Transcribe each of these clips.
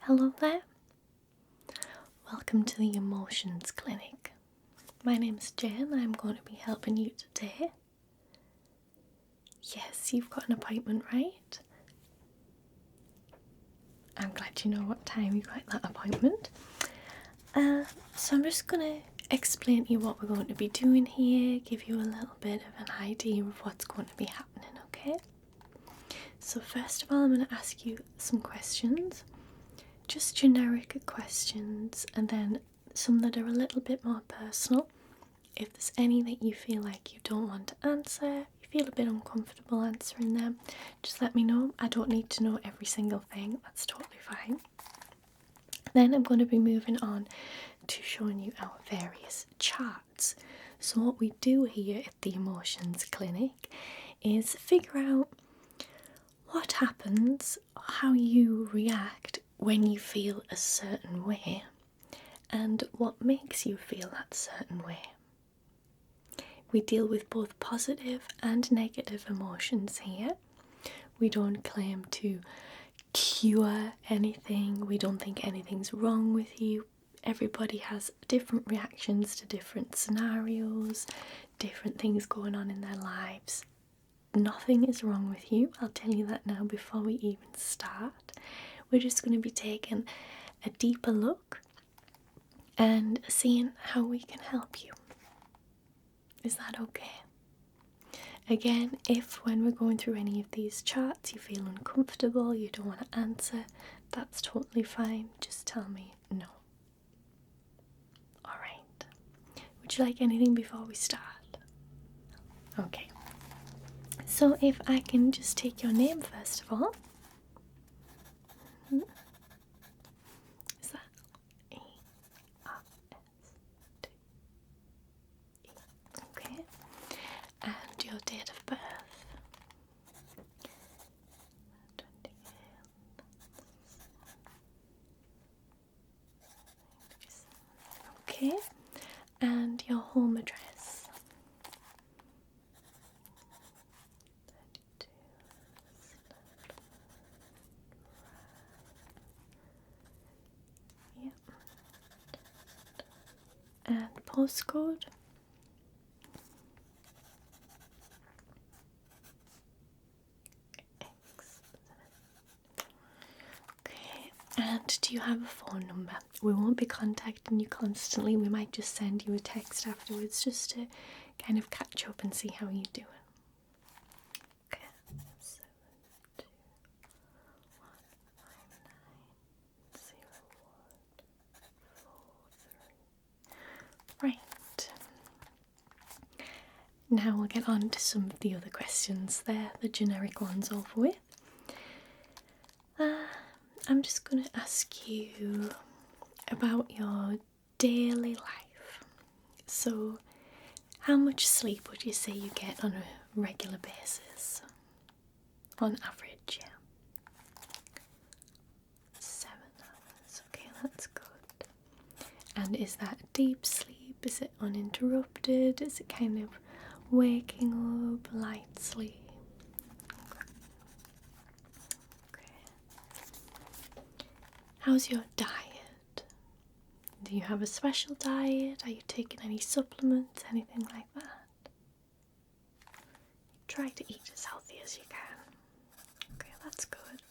Hello there. Welcome to the Emotions Clinic. My name's Jen. I'm going to be helping you today. Yes, you've got an appointment, right? I'm glad you know what time you got that appointment. So I'm just going to explain to you what we're going to be doing here, give you a little bit of an idea of what's going to be happening, okay? So first of all, I'm going to ask you some questions. Just generic questions, and then some that are a little bit more personal. If there's any that you feel like you don't want to answer, you feel a bit uncomfortable answering them, just let me know. I don't need to know every single thing, that's totally fine. Then I'm going to be moving on to showing you our various charts. So what we do here at the Emotions Clinic is figure out what happens, how you react when you feel a certain way, and what makes you feel that certain way. We deal with both positive and negative emotions here. We don't claim to cure anything. We don't think anything's wrong with you. Everybody has different reactions to different scenarios, different things going on in their lives. Nothing is wrong with you. I'll tell you that now before we even start. We're just going to be taking a deeper look and seeing how we can help you. Is that okay? Again, if when we're going through any of these charts you feel uncomfortable, you don't want to answer, that's totally fine. Just tell me no. Alright. Would you like anything before we start? Okay. So if I can just take your name first of all. Is that E-R-S-T-E? Okay. And your date of birth. Okay. And your home address. 32. Yep. And postcode. Okay, and do you have a phone number? We won't be contacting you constantly. We might just send you a text afterwards just to kind of catch up and see how you're doing. Okay, 721590143. Right. Now we'll get on to some of the other questions there, the generic ones over with. I'm just going to ask you about your daily life. So, how much sleep would you say you get on a regular basis? On average, yeah. 7 hours, okay, that's good. And is that deep sleep? Is it uninterrupted? Is it kind of waking up, light sleep? How's your diet? Do you have a special diet? Are you taking any supplements, anything like that? Try to eat as healthy as you can. Okay, that's good.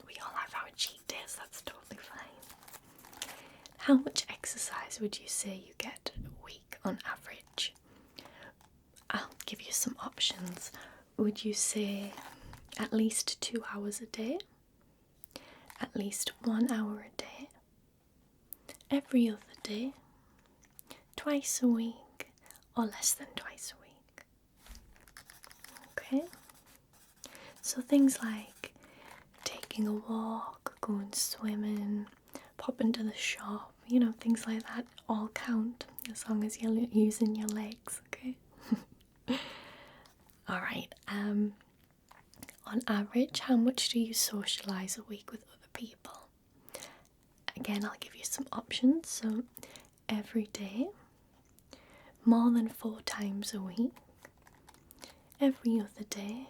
We all have our cheat days, that's totally fine. How much exercise would you say you get a week on average? I'll give you some options. Would you say at least 2 hours a day? At least 1 hour a day? Every other day? Twice a week? Or less than twice a week? Okay? So things like taking a walk, going swimming, popping to the shop, things like that all count as long as you're using your legs, okay? Alright, on average, how much do you socialise a week with other people? Again, I'll give you some options. So, every day, more than 4 times a week, every other day,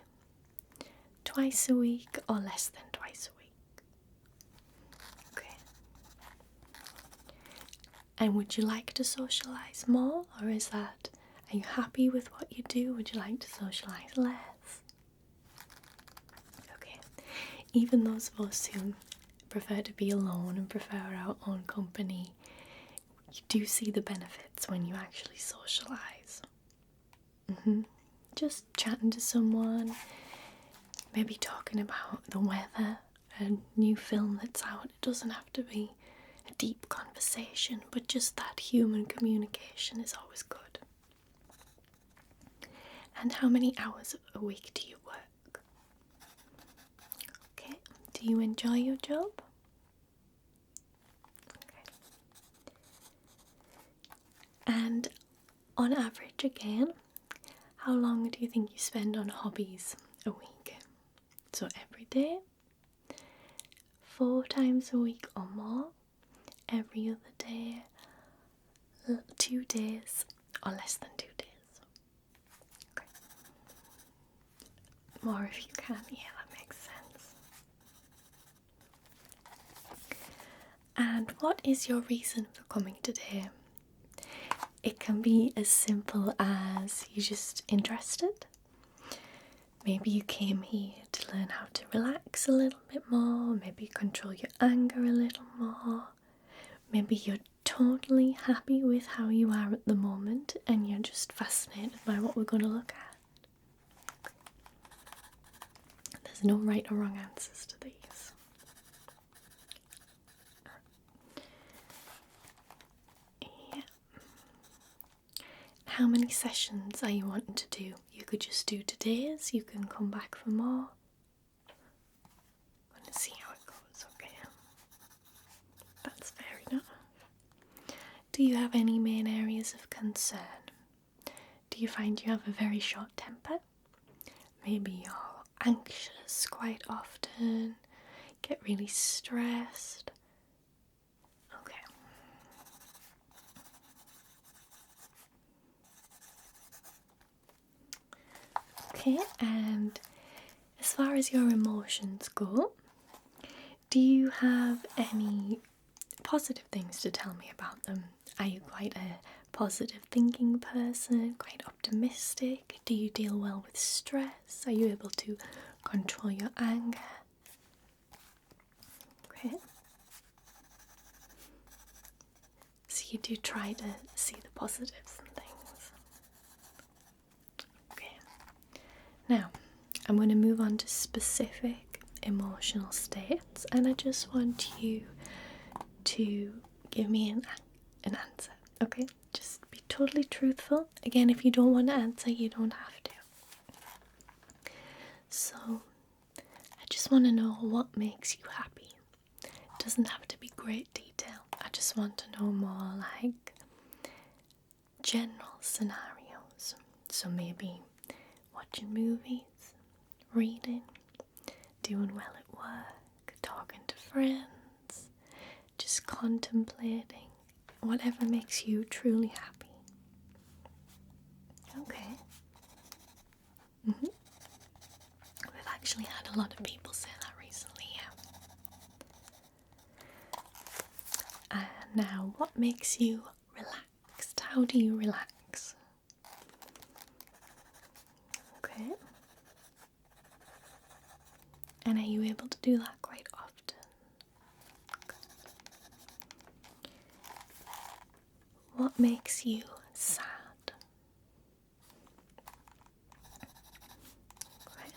twice a week, or less than twice a week. And would you like to socialise more, or are you happy with what you do? Would you like to socialise less? Okay. Even those of us who prefer to be alone and prefer our own company, you do see the benefits when you actually socialise. Just chatting to someone, maybe talking about the weather, a new film that's out. It doesn't have to be a deep conversation, but just that human communication is always good. And how many hours a week do you work? Okay, do you enjoy your job? Okay. And on average, again, how long do you think you spend on hobbies a week? So every day, 4 times a week or more, every other day, 2 days, or less than 2 days. Okay. More if you can, yeah, that makes sense. And what is your reason for coming today? It can be as simple as you're just interested. Maybe you came here to learn how to relax a little bit more, maybe control your anger a little more. Maybe you're totally happy with how you are at the moment and you're just fascinated by what we're going to look at. There's no right or wrong answers to these. Yeah. How many sessions are you wanting to do? You could just do today's, you can come back for more. I'm going to see how it goes, okay? That's fair enough. Do you have any main areas of concern? Do you find you have a very short temper? Maybe you're anxious quite often, get really stressed. Okay. Okay, and as far as your emotions go, do you have any positive things to tell me about them? Are you quite a positive thinking person, quite optimistic? Do you deal well with stress? Are you able to control your anger? Okay. So you do try to see the positives and things. Okay. Now, I'm going to move on to specific emotional states, and I just want you to give me an answer, okay? Just be totally truthful. Again, if you don't want to answer, you don't have to. So, I just want to know what makes you happy. It doesn't have to be great detail. I just want to know more like general scenarios. So maybe watching movies, reading, doing well at work, talking to friends, just contemplating, whatever makes you truly happy. Okay. We've actually had a lot of people say that recently, yeah. Now, what makes you relaxed? How do you relax? Okay. And are you able to do that quite often? Okay. What makes you sad? Okay.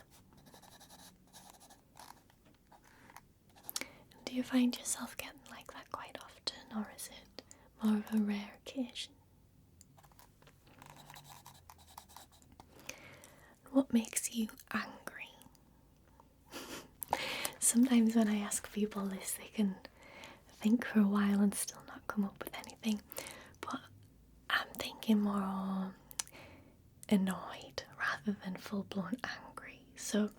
Do you find yourself getting like that quite often, or is it more of a rare occasion? What makes you angry? Sometimes when I ask people this, they can think for a while and still not come up with anything. But I'm thinking more annoyed rather than full-blown angry. So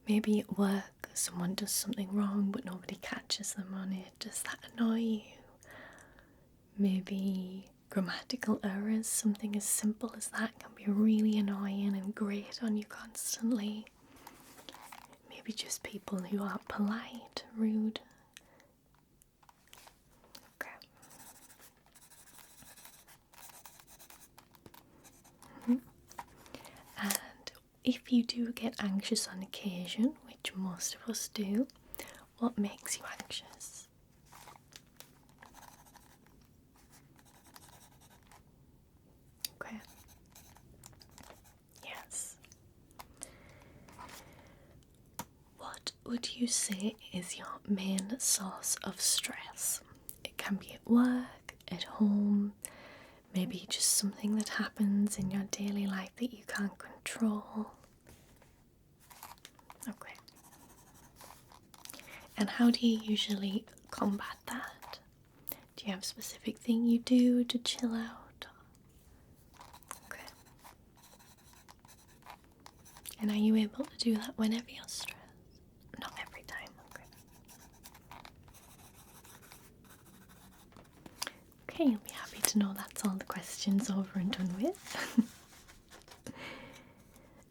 maybe at work someone does something wrong but nobody catches them on it. Does that annoy you? Maybe grammatical errors, something as simple as that, can be really annoying and grate on you constantly. Maybe just people who are polite, rude. Okay. if you do get anxious on occasion, which most of us do, what makes you anxious? Okay. Yes. What would you say is your main source of stress? It can be at work, at home, maybe just something that happens in your daily life that you can't control. Okay. And how do you usually combat that? Do you have a specific thing you do to chill out? Okay. And are you able to do that whenever you're stressed? Not every time, okay. Okay, you'll be happy to know that's all the questions over and done with.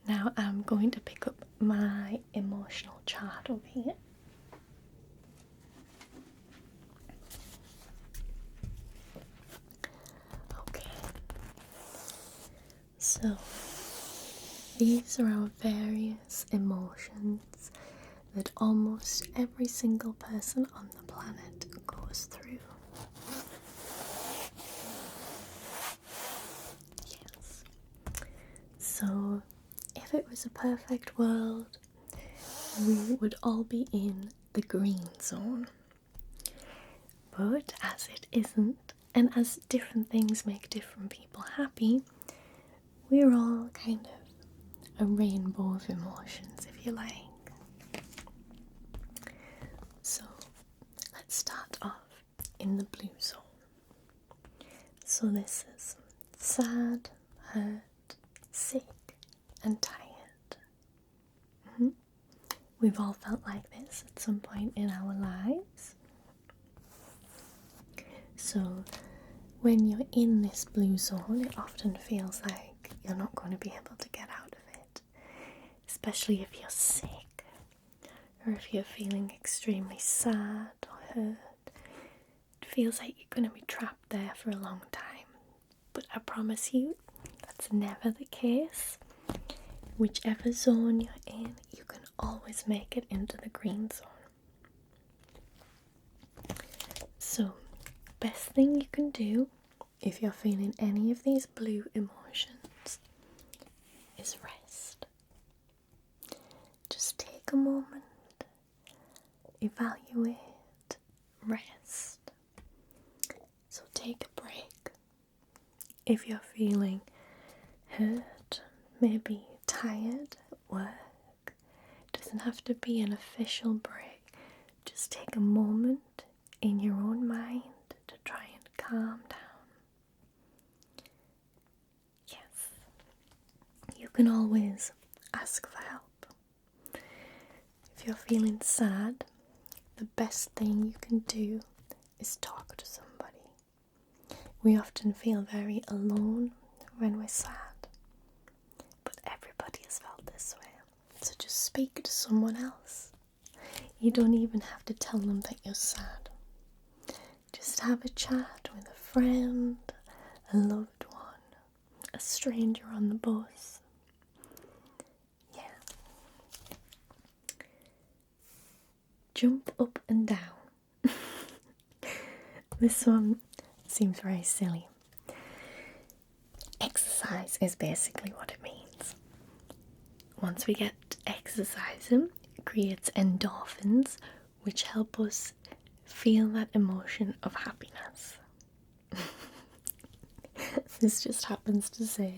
Now I'm going to pick up my emotional chart over here. Okay. So, these are our various emotions that almost every single person on the planet goes through. Yes. So, if it was a perfect world, we would all be in the green zone. But as it isn't, and as different things make different people happy, we're all kind of a rainbow of emotions, if you like. So let's start off in the blue zone. So this is sad, hurt, sick, and tired. We've all felt like this at some point in our lives. So when you're in this blue zone, it often feels like you're not going to be able to get out of it, especially if you're sick or if you're feeling extremely sad or hurt. It feels like you're going to be trapped there for a long time. But I promise you, that's never the case. Whichever zone you're in, you can always make it into the green zone. So, best thing you can do if you're feeling any of these blue emotions is rest. Just take a moment, evaluate, rest. So take a break. If you're feeling hurt, maybe tired at work, it doesn't have to be an official break. Just take a moment in your own mind to try and calm down. Yes, you can always ask for help. If you're feeling sad, the best thing you can do is talk to somebody. We often feel very alone when we're sad, but everybody has felt this way. So just speak to someone else. You don't even have to tell them that you're sad. Just have a chat with a friend, a loved one, a stranger on the bus. Yeah. Jump up and down. This one seems very silly. Exercise is basically what it means. Once we get exercising, it creates endorphins, which help us feel that emotion of happiness. This just happens to say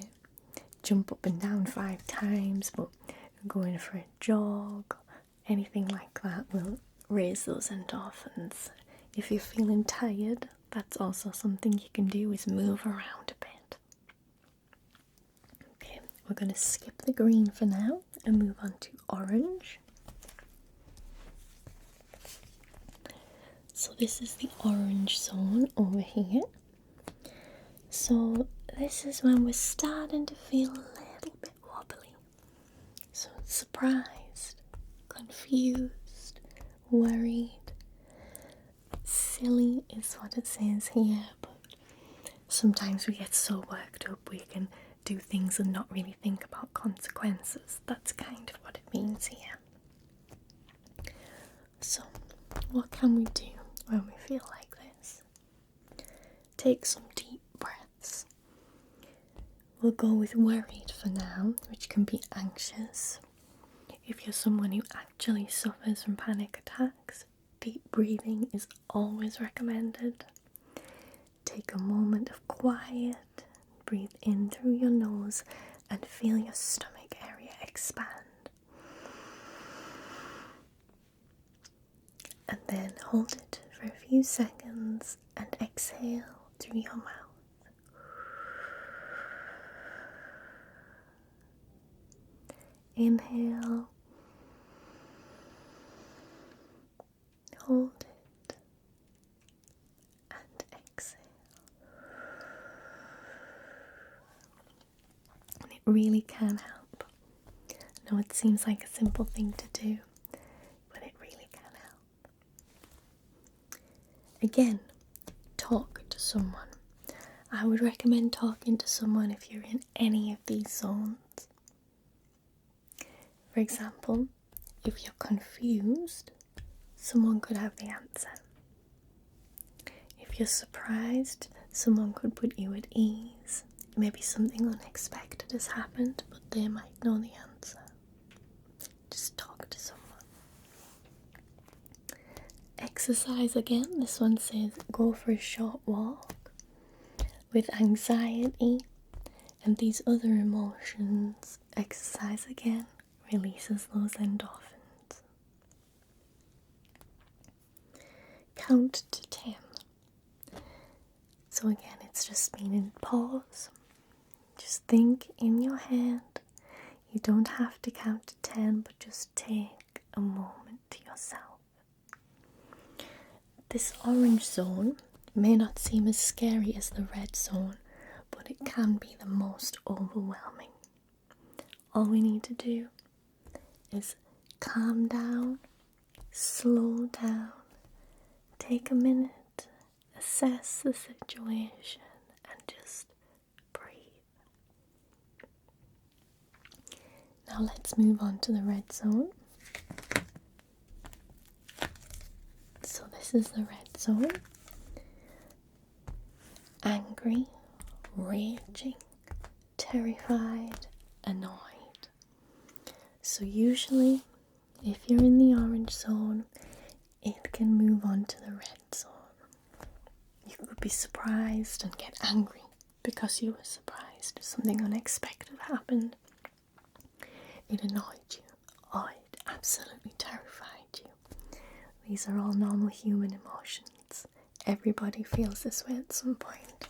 jump up and down 5 times, but going for a jog, anything like that will raise those endorphins. If you're feeling tired, that's also something you can do, is move around a bit. Okay, we're going to skip the green for now and move on to orange. So this is the orange zone over here. So this is when we're starting to feel a little bit wobbly. So surprised, confused, worried. Silly is what it says here, but sometimes we get so worked up we can do things and not really think about consequences. That's kind of what it means here. So, what can we do when we feel like this? Take some deep breaths. We'll go with worried for now, which can be anxious. If you're someone who actually suffers from panic attacks, deep breathing is always recommended. Take a moment of quiet, breathe in through your nose and feel your stomach area expand. And then hold it for a few seconds and exhale through your mouth. Inhale, hold it, and exhale. And it really can help. I know it seems like a simple thing to do, but it really can help. Again, talk to someone. I would recommend talking to someone if you're in any of these zones. For example, if you're confused, someone could have the answer. If you're surprised, someone could put you at ease. Maybe something unexpected has happened, but they might know the answer. Just talk to someone. Exercise again. This one says go for a short walk. With anxiety and these other emotions, exercise again releases those endorphins. Count to 10. So again, it's just meaning pause. Just think in your head. You don't have to count to 10, but just take a moment to yourself. This orange zone may not seem as scary as the red zone, but it can be the most overwhelming. All we need to do is calm down, slow down, take a minute, assess the situation, and just breathe. Now let's move on to the red zone. So this is the red zone. Angry, raging, terrified, annoyed. So usually, if you're in the orange zone, it can move on to the red zone. You could be surprised and get angry because you were surprised. Something unexpected happened. It annoyed you. Oh, it absolutely terrified you. These are all normal human emotions. Everybody feels this way at some point.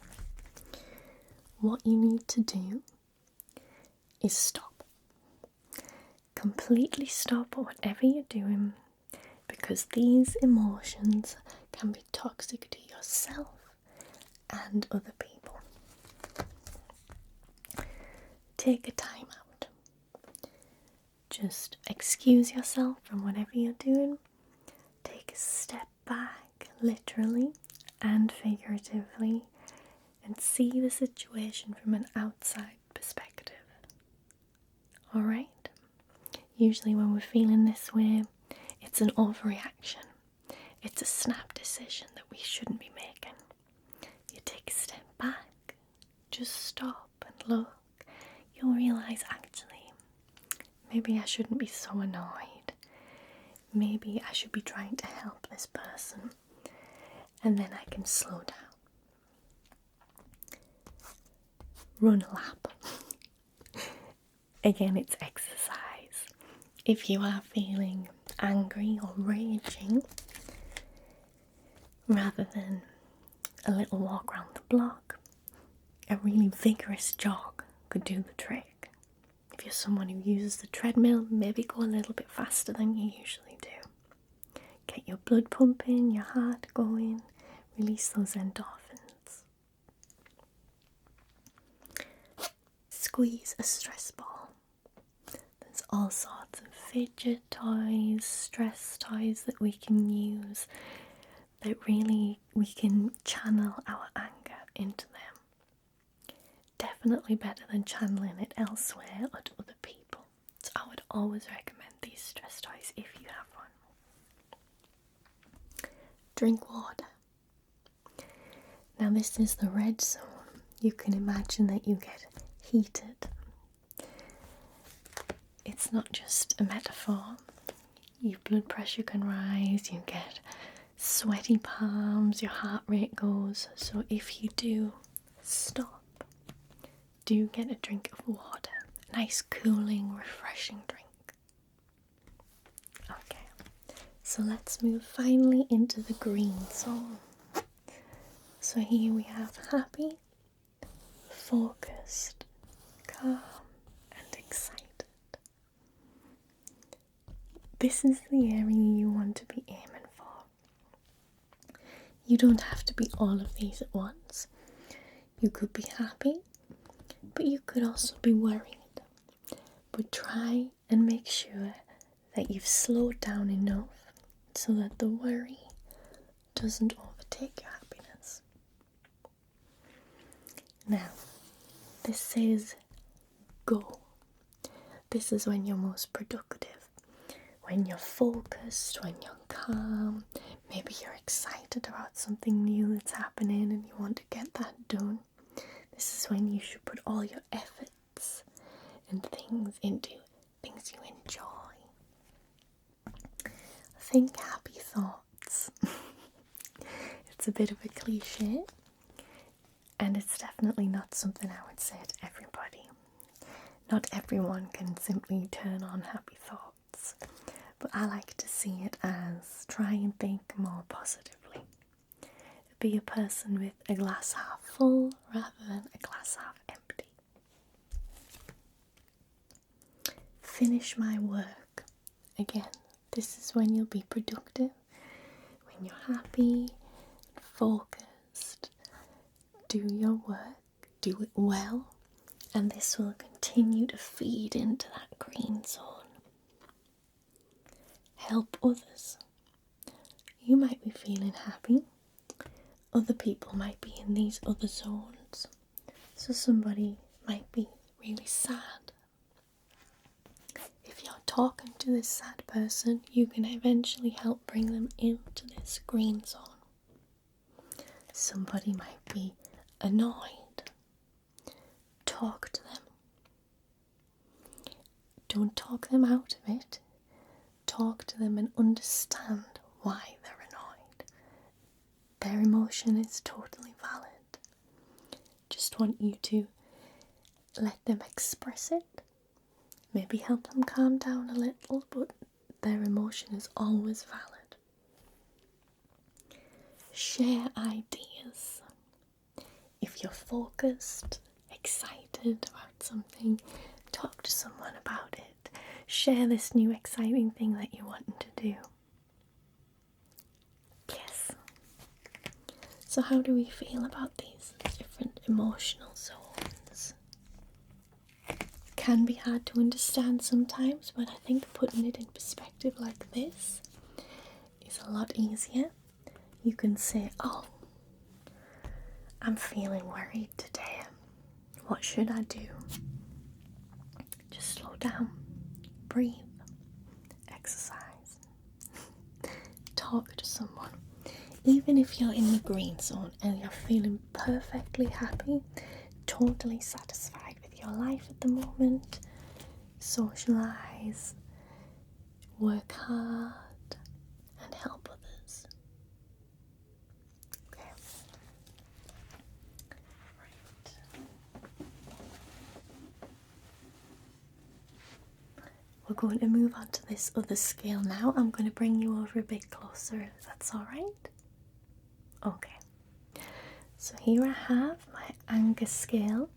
What you need to do is stop. Completely stop whatever you're doing, because these emotions can be toxic to yourself and other people. Take a time out. Just excuse yourself from whatever you're doing. Take a step back, literally and figuratively, and see the situation from an outside perspective. Alright? Usually when we're feeling this way, it's an overreaction. It's a snap decision that we shouldn't be making. You take a step back, just stop and look. You'll realise, actually, maybe I shouldn't be so annoyed. Maybe I should be trying to help this person. And then I can slow down. Run a lap. Again, it's exercise. If you are feeling angry or raging, rather than a little walk around the block, a really vigorous jog could do the trick. If you're someone who uses the treadmill, maybe go a little bit faster than you usually do. Get your blood pumping, your heart going, release those endorphins. Squeeze a stress ball. There's all sorts of fidget toys, stress toys that we can use, that really we can channel our anger into them. definitely better than channeling it elsewhere or to other people. So I would always recommend these stress toys if you have one. Drink water. Now this is the red zone. You can imagine that you get heated. It's not just a metaphor. Your blood pressure can rise, you get sweaty palms, your heart rate goes. So if you do stop, do get a drink of water. Nice, cooling, refreshing drink. Okay, so let's move finally into the green zone. So here we have happy, focused, calm, and excited. This is the area you want to be aiming for. You don't have to be all of these at once. You could be happy, but you could also be worried. But try and make sure that you've slowed down enough so that the worry doesn't overtake your happiness. Now, this says go. This is when you're most productive, when you're focused, when you're calm. Maybe you're excited about something new that's happening and you want to get that done. This is when you should put all your efforts and things into things you enjoy. Think happy thoughts. It's a bit of a cliche, and it's definitely not something I would say to everybody. Not everyone can simply turn on happy thoughts, but I like to see it as try and think more positively. Be a person with a glass half full rather than a glass half empty. Finish my work. Again, this is when you'll be productive, when you're happy, focused. Do your work, do it well, and this will continue to feed into that green zone. Help others. You might be feeling happy. Other people might be in these other zones. So somebody might be really sad. If you're talking to this sad person, you can eventually help bring them into this green zone. Somebody might be annoyed. Talk to them. Don't talk them out of it. Talk to them and understand why they're annoyed. Their emotion is totally valid. Just want you to let them express it. Maybe help them calm down a little, but their emotion is always valid. Share ideas. If you're focused, excited about something, talk to someone about it. Share this new exciting thing that you're wanting to do. Yes. So how do we feel about these different emotional zones? Can be hard to understand sometimes, but I think putting it in perspective like this is a lot easier. You can say, oh, I'm feeling worried today. What should I do? Just slow down, breathe, exercise, talk to someone. Even if you're in the green zone and you're feeling perfectly happy, totally satisfied with your life at the moment, socialize, work hard, and help others. Okay. Right. We're going to move on to this other scale now. I'm going to bring you over a bit closer, if that's alright. Okay. So here I have my anger scale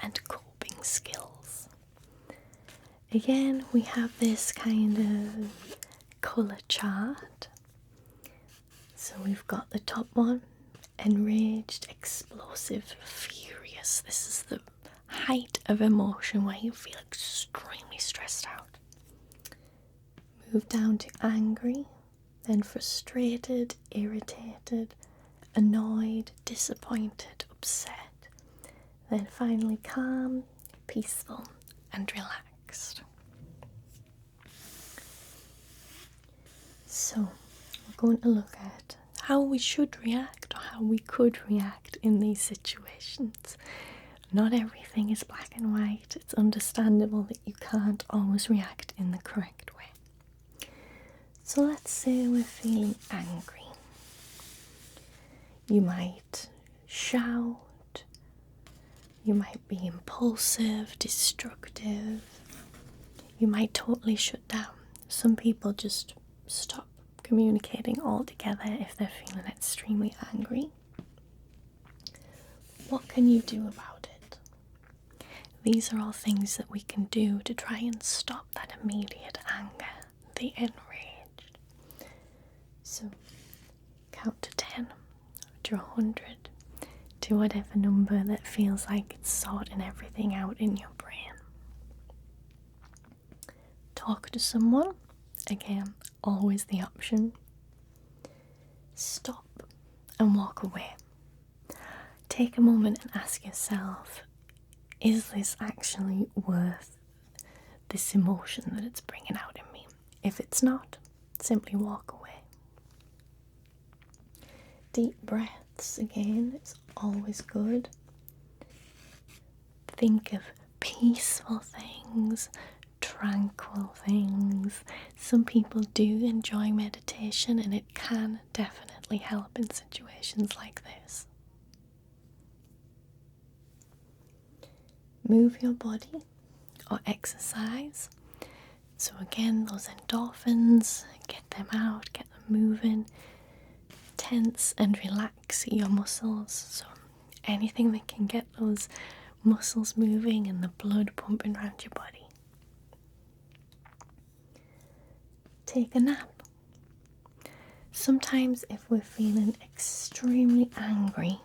and coping skills. Again, we have this kind of colour chart. So we've got the top one, enraged, explosive, furious. This is the height of emotion where you feel extremely stressed out. Move down to angry, then frustrated, irritated, annoyed, disappointed, upset. then finally calm, peaceful, and relaxed. So, we're going to look at how we should react or how we could react in these situations. Not everything is black and white. It's understandable that you can't always react in the correct way. So let's say we're feeling angry. You might shout, you might be impulsive, destructive, you might totally shut down. Some people just stop communicating altogether if they're feeling extremely angry. What can you do about it? These are all things that we can do to try and stop that immediate anger, the enraged. So count to 10, to 100, to whatever number that feels like it's sorting everything out in your brain. Talk to someone, again, always the option. Stop and walk away. Take a moment and ask yourself, is this actually worth this emotion that it's bringing out in me? If it's not, simply walk away. Deep breaths, again, it's always good. Think of peaceful things, tranquil things. Some people do enjoy meditation, and it can definitely help in situations like this. Move your body or exercise. So again, those endorphins, get them out, get them moving. Tense and relax your muscles. So anything that can get those muscles moving and the blood pumping around your body. Take a nap. Sometimes if we're feeling extremely angry,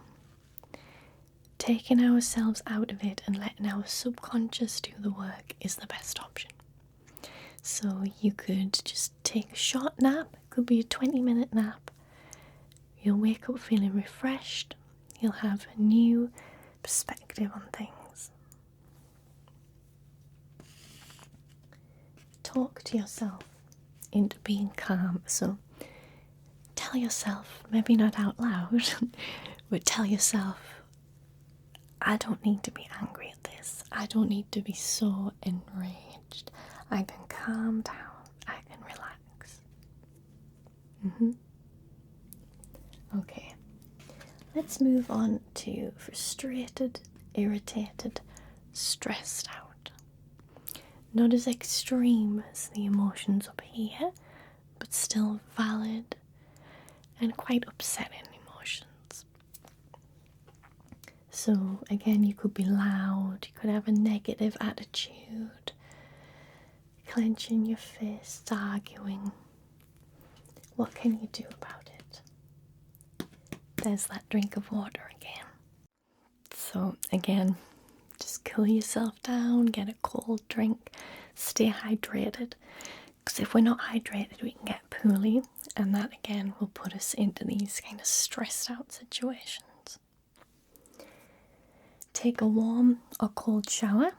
taking ourselves out of it and letting our subconscious do the work is the best option. So you could just take a short nap. It could be a 20-minute nap. You'll wake up feeling refreshed. You'll have a new perspective on things. Talk to yourself into being calm. So tell yourself, maybe not out loud, but tell yourself, I don't need to be angry at this. I don't need to be so enraged. I can calm down. I can relax. Okay, let's move on to frustrated, irritated, stressed out. Not as extreme as the emotions up here, but still valid and quite upsetting emotions. So again, you could be loud, you could have a negative attitude, clenching your fists, arguing. What can you do about it? There's that drink of water again. So again, just cool yourself down, get a cold drink, stay hydrated. Because if we're not hydrated, we can get poorly, and that again will put us into these kind of stressed out situations. Take a warm or cold shower.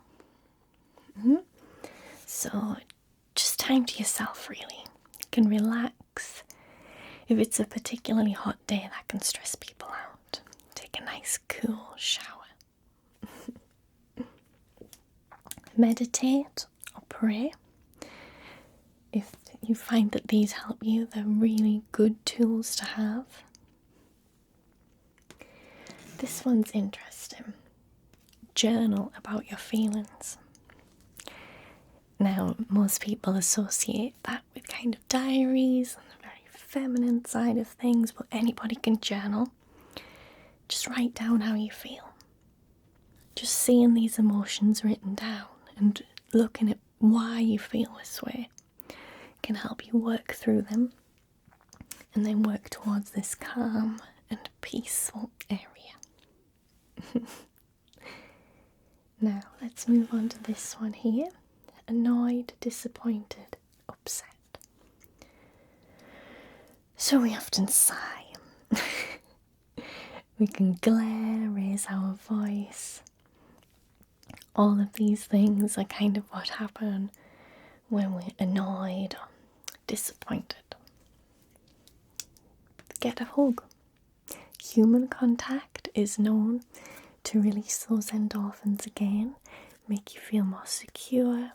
So just time to yourself, really. You can relax. If it's a particularly hot day, that can stress people out. Take a nice cool shower. Meditate or pray. If you find that these help you, they're really good tools to have. This one's interesting. Journal about your feelings. Now, most people associate that with kind of diaries and the very feminine side of things, but anybody can journal. Just write down how you feel. Just seeing these emotions written down and looking at why you feel this way can help you work through them and then work towards this calm and peaceful area. Now, let's move on to this one here. Annoyed, disappointed, upset. So we often sigh. We can glare, raise our voice. all of these things are kind of what happen when we're annoyed or disappointed. Get a hug. Human contact is known to release those endorphins again, make you feel more secure,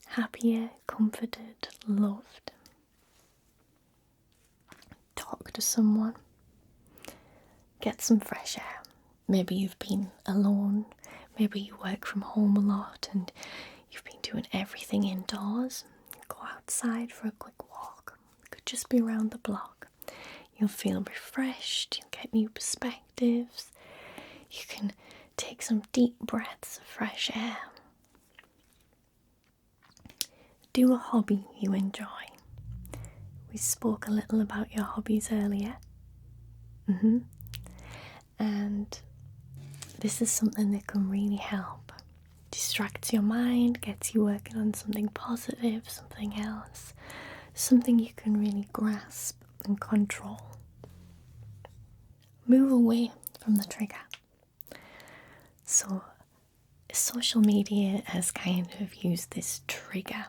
happier, comforted, loved. Talk to someone. Get some fresh air. Maybe you've been alone. Maybe you work from home a lot and you've been doing everything indoors. Go outside for a quick walk. It could just be around the block. You'll feel refreshed. You'll get new perspectives. You can take some deep breaths of fresh air. Do a hobby you enjoy. We spoke a little about your hobbies earlier. And this is something that can really help. Distracts your mind, gets you working on something positive, something else, something you can really grasp and control. Move away from the trigger. So, social media has kind of used this trigger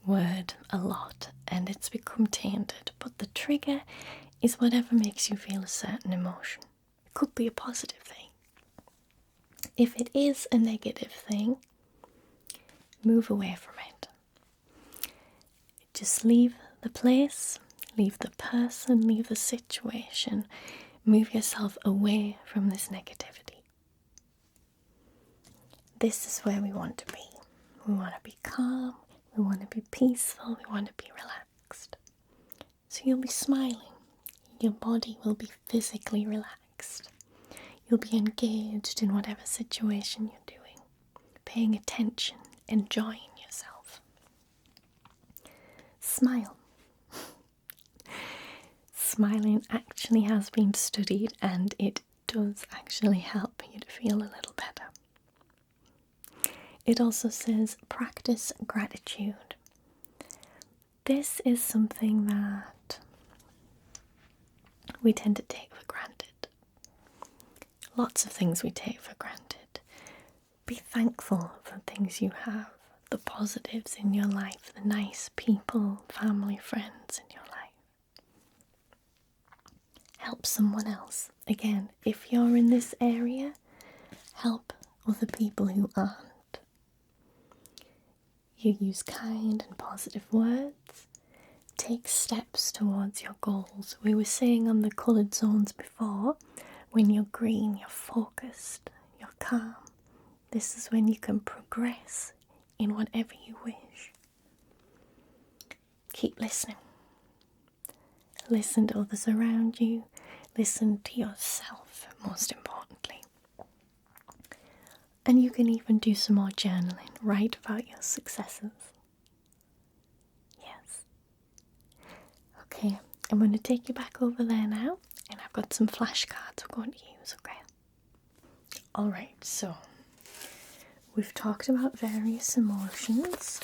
word a lot and it's become tainted, but the trigger is whatever makes you feel a certain emotion. It could be a positive thing. If it is a negative thing, move away from it. Just leave the place, leave the person, leave the situation, move yourself away from this negativity. This is where we want to be. We want to be calm, we want to be peaceful, we want to be relaxed. So you'll be smiling, your body will be physically relaxed. You'll be engaged in whatever situation you're doing, paying attention, enjoying yourself. Smile. Smiling actually has been studied and it does actually help you to feel a little better. It also says practice gratitude. This is something that we tend to take for granted. Lots of things we take for granted. Be thankful for things you have, the positives in your life, the nice people, family, friends in your life. Help someone else. Again, if you're in this area, help other people who aren't. You use kind and positive words. Take steps towards your goals. We were saying on the coloured zones before, when you're green, you're focused, you're calm. This is when you can progress in whatever you wish. Keep listening. Listen to others around you. Listen to yourself, most importantly. And you can even do some more journaling. Write about your successes. Yes. Okay, I'm going to take you back over there now. And I've got some flashcards we're going to use, okay? Alright, so we've talked about various emotions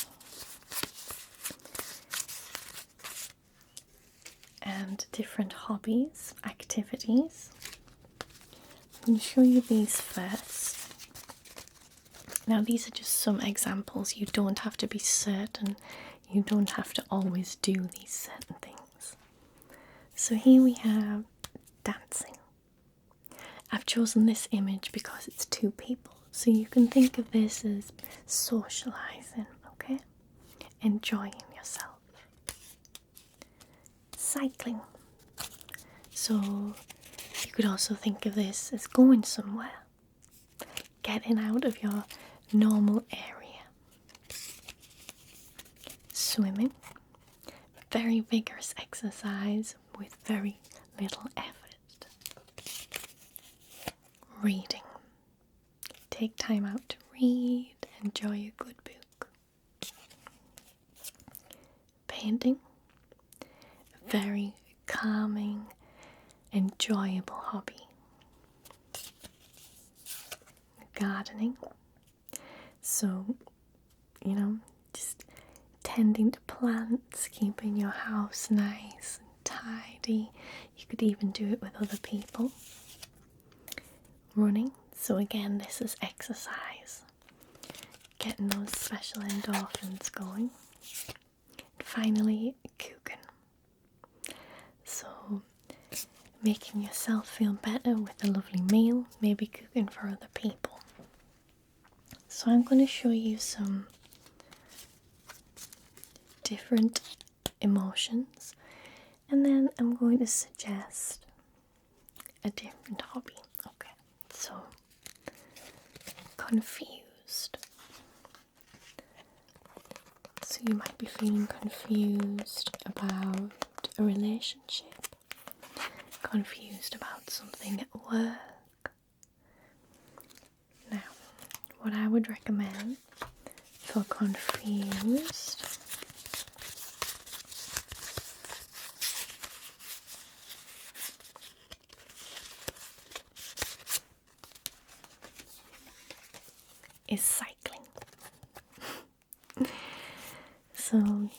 and different hobbies, activities. I'm going to show you these first. Now these are just some examples. You don't have to be certain. You don't have to always do these certain things. So here we have dancing. I've chosen this image because it's two people. So you can think of this as socializing, okay? Enjoying yourself. Cycling. So you could also think of this as going somewhere. Getting out of your normal area. Swimming. Very vigorous exercise with very little effort. Reading. Take time out to read, enjoy a good book. Painting. Very calming, enjoyable hobby. Gardening. So, just tending to plants, keeping your house nice and tidy. You could even do it with other people. Running. So again, this is exercise. getting those special endorphins going. And finally, cooking. So, making yourself feel better with a lovely meal, maybe cooking for other people. So I'm going to show you some different emotions, and then I'm going to suggest a different hobby. Okay, so confused. So you might be feeling confused about a relationship, confused about something at work. Now, what I would recommend for confused is cycling. So,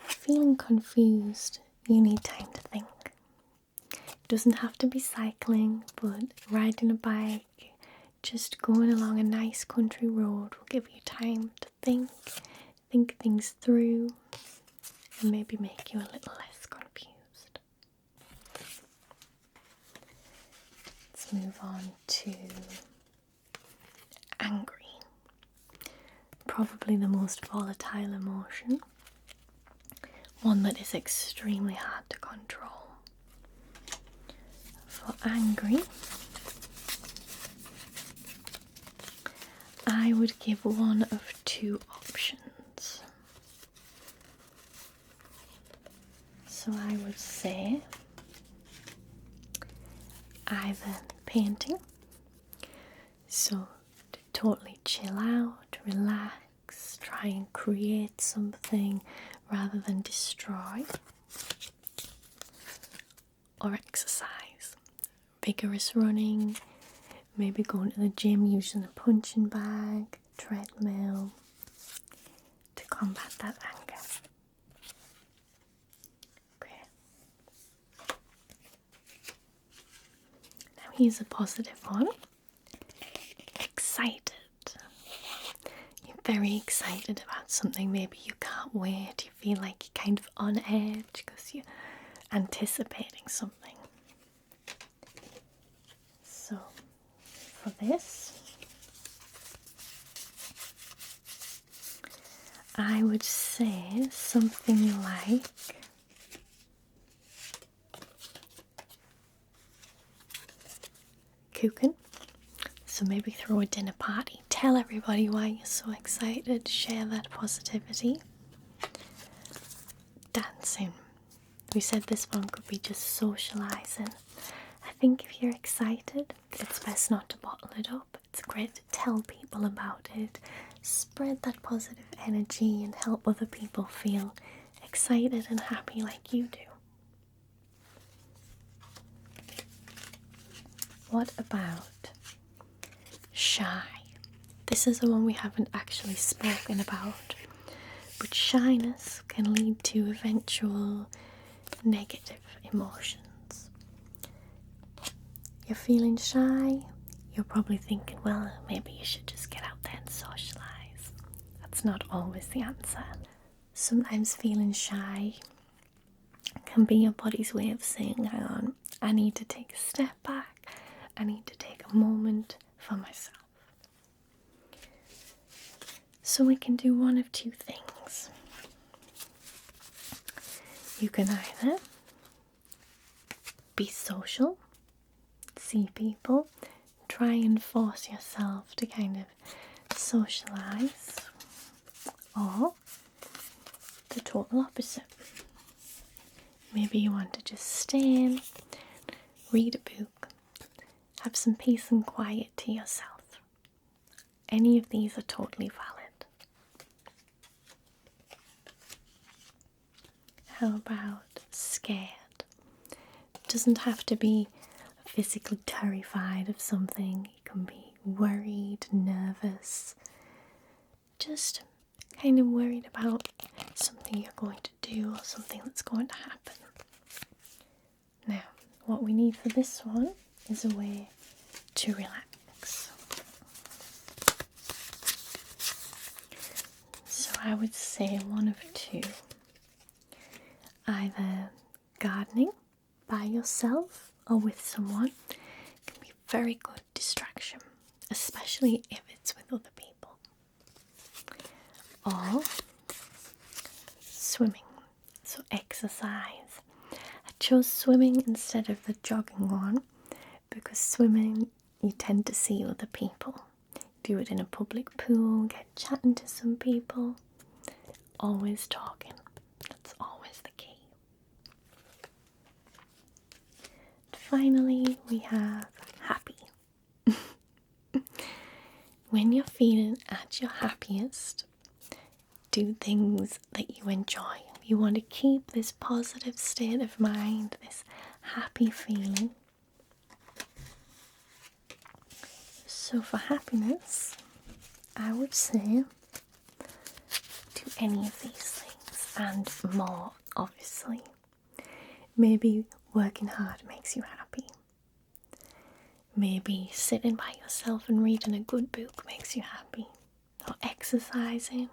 feeling confused, you need time to think. It doesn't have to be cycling, but riding a bike, just going along a nice country road will give you time to think things through, and maybe make you a little less confused. Let's move on to angry. Probably the most volatile emotion, one that is extremely hard to control. For angry, I would give one of two options. So I would say either painting, so to totally chill out, relax, try and create something rather than destroy, or exercise, vigorous running, maybe going to the gym using a punching bag, treadmill, to combat that anger. Okay. Now here's a positive one. Excited. You're very excited about something. Maybe you can't wait. You feel like you're kind of on edge because you're anticipating something. So, for this, I would say something like cooking. So maybe throw a dinner party. Tell everybody why you're so excited. Share that positivity. Dancing. We said this one could be just socializing. I think if you're excited, it's best not to bottle it up. It's great to tell people about it. Spread that positive energy and help other people feel excited and happy like you do. What about shy? This is the one we haven't actually spoken about, but shyness can lead to eventual negative emotions. You're feeling shy, you're probably thinking, well, maybe you should just get out there and socialize. That's not always the answer. Sometimes feeling shy can be your body's way of saying, hang on, I need to take a step back. I need to take a moment for myself. So we can do one of two things. You can either be social, see people, try and force yourself to kind of socialize, or the total opposite. Maybe you want to just stay, read a book, have some peace and quiet to yourself. Any of these are totally valid. How about scared? It doesn't have to be physically terrified of something. You can be worried, nervous, just kind of worried about something you're going to do or something that's going to happen. Now, what we need for this one is a way to relax. I would say one of two. Either gardening by yourself or with someone can be a very good distraction, especially if it's with other people. Or swimming, so exercise. I chose swimming instead of the jogging one because swimming you tend to see other people. Do it in a public pool, get chatting to some people, always talking. That's always the key. And finally, we have happy. When you're feeling at your happiest, do things that you enjoy. You want to keep this positive state of mind, this happy feeling. So for happiness, I would say do any of these things and more, obviously. Maybe working hard makes you happy. Maybe sitting by yourself and reading a good book makes you happy. Or exercising,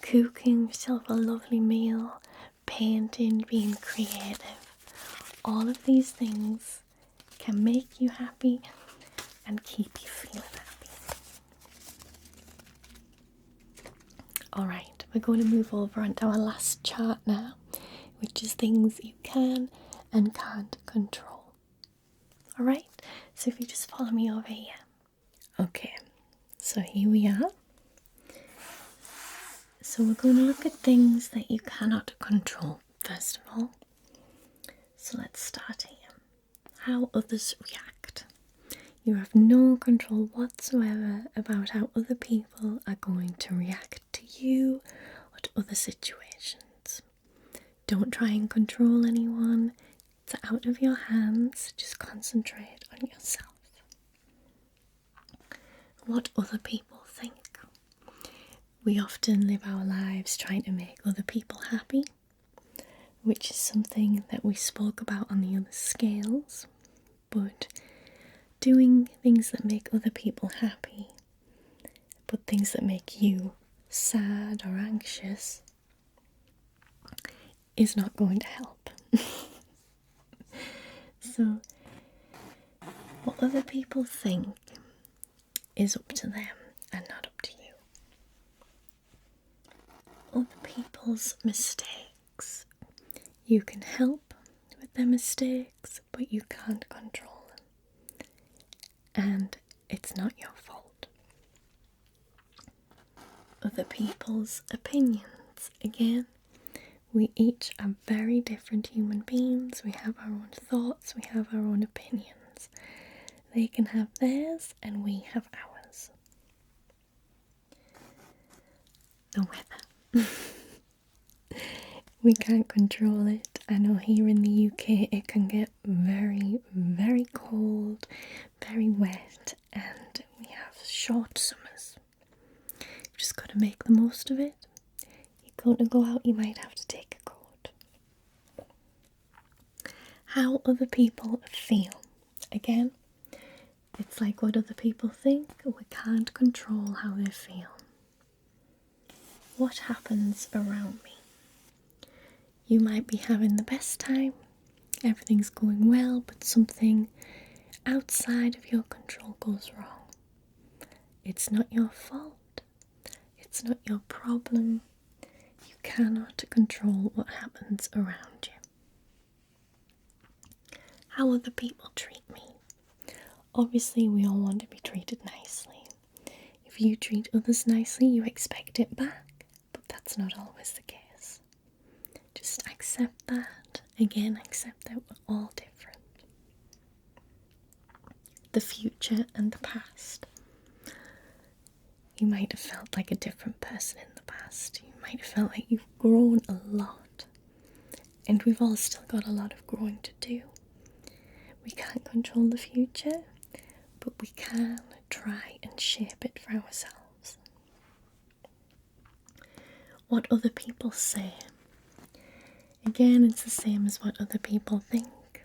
cooking yourself a lovely meal, painting, being creative. All of these things can make you happy and keep you feeling happy. Alright, we're going to move over onto our last chart now, which is things you can and can't control. Alright, so if you just follow me over here. Okay, so here we are. So we're going to look at things that you cannot control, first of all. So let's start here. How others react. You have no control whatsoever about how other people are going to react to you or to other situations. Don't try and control anyone. It's out of your hands. Just concentrate on yourself. What other people think. We often live our lives trying to make other people happy, which is something that we spoke about on the other scales, but doing things that make other people happy, but things that make you sad or anxious, is not going to help. So, what other people think is up to them and not up to you. Other people's mistakes. You can help with their mistakes, but you can't control them. And it's not your fault. Other people's opinions. Again, we each are very different human beings. We have our own thoughts, we have our own opinions. They can have theirs and we have ours. The weather. We can't control it. I know here in the UK it can get very, very cold, very wet, and we have short summers. You've just got to make the most of it. You're going to go out, you might have to take a coat. How other people feel. Again, it's like what other people think. We can't control how they feel. What happens around me? You might be having the best time, everything's going well, but something outside of your control goes wrong. It's not your fault. It's not your problem. You cannot control what happens around you. How other people treat me. Obviously, we all want to be treated nicely. If you treat others nicely, you expect it back, but that's not always the case. Just accept that. Again, accept that we're all different. The future and the past. You might have felt like a different person in the past. You might have felt like you've grown a lot. And we've all still got a lot of growing to do. We can't control the future, but we can try and shape it for ourselves. What other people say. Again, it's the same as what other people think.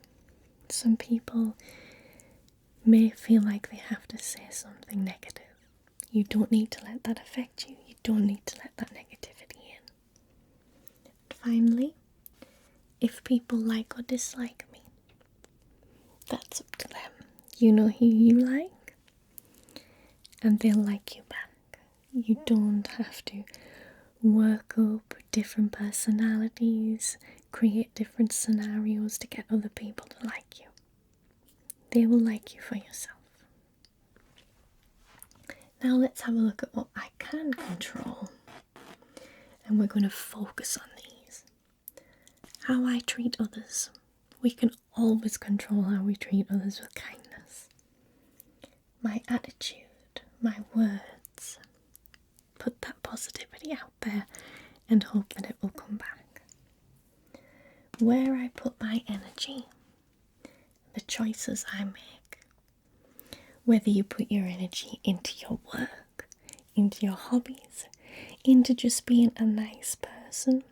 Some people may feel like they have to say something negative. You don't need to let that affect you. You don't need to let that negativity finally, if people like or dislike me, that's up to them. You know who you like, and they'll like you back. You don't have to work up different personalities, create different scenarios to get other people to like you. They will like you for yourself. Now let's have a look at what I can control. And we're going to focus on these. How I treat others. We can always control how we treat others with kindness. My attitude, my words. Put that positivity out there and hope that it will come back. Where I put my energy. The choices I make. Whether you put your energy into your work, into your hobbies, into just being a nice person,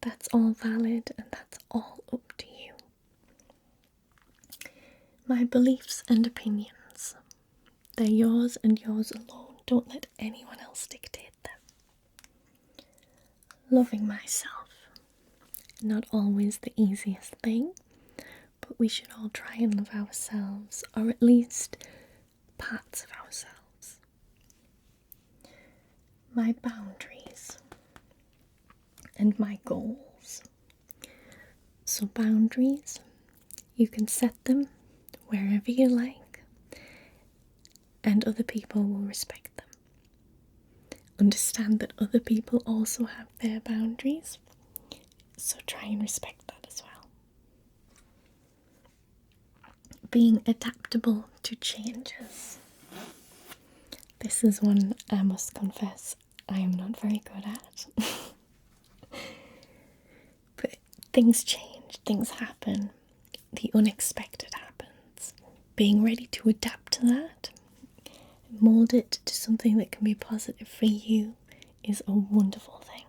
that's all valid and that's all up to you. My beliefs and opinions, they're yours and yours alone. Don't let anyone else dictate them. Loving myself, not always the easiest thing, but we should all try and love ourselves, or at least parts of ourselves. My boundaries and my goals. So boundaries, you can set them wherever you like, and other people will respect them. Understand that other people also have their boundaries, so try and respect that as well. Being adaptable to changes. This is one I must confess I am not very good at. But things change, things happen, the unexpected happens. Being ready to adapt to that, mold it to something that can be positive for you, is a wonderful thing.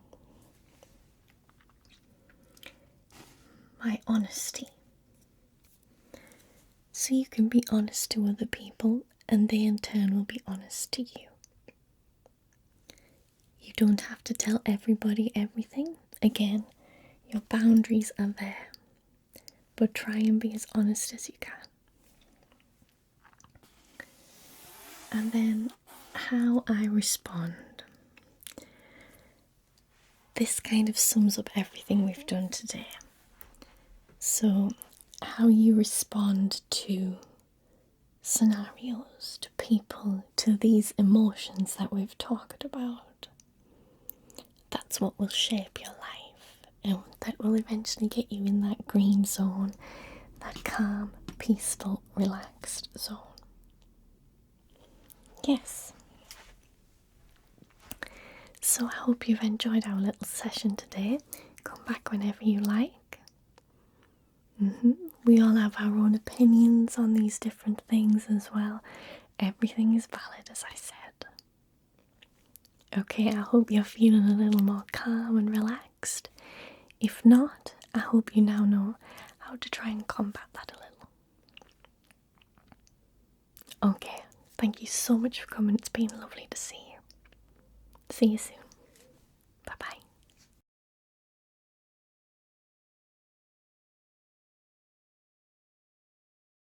My honesty. So you can be honest to other people and they in turn will be honest to you. You don't have to tell everybody everything. Again, your boundaries are there, but try and be as honest as you can. And then how I respond. This kind of sums up everything we've done today. So, how you respond to scenarios, to people, to these emotions that we've talked about. That's what will shape your life, and that will eventually get you in that green zone, that calm, peaceful, relaxed zone. Yes. So I hope you've enjoyed our little session today. Come back whenever you like. We all have our own opinions on these different things as well. Everything is valid, as I said. Okay, I hope you're feeling a little more calm and relaxed. If not, I hope you now know how to try and combat that a little. Okay, thank you so much for coming. It's been lovely to see you. See you soon. Bye-bye.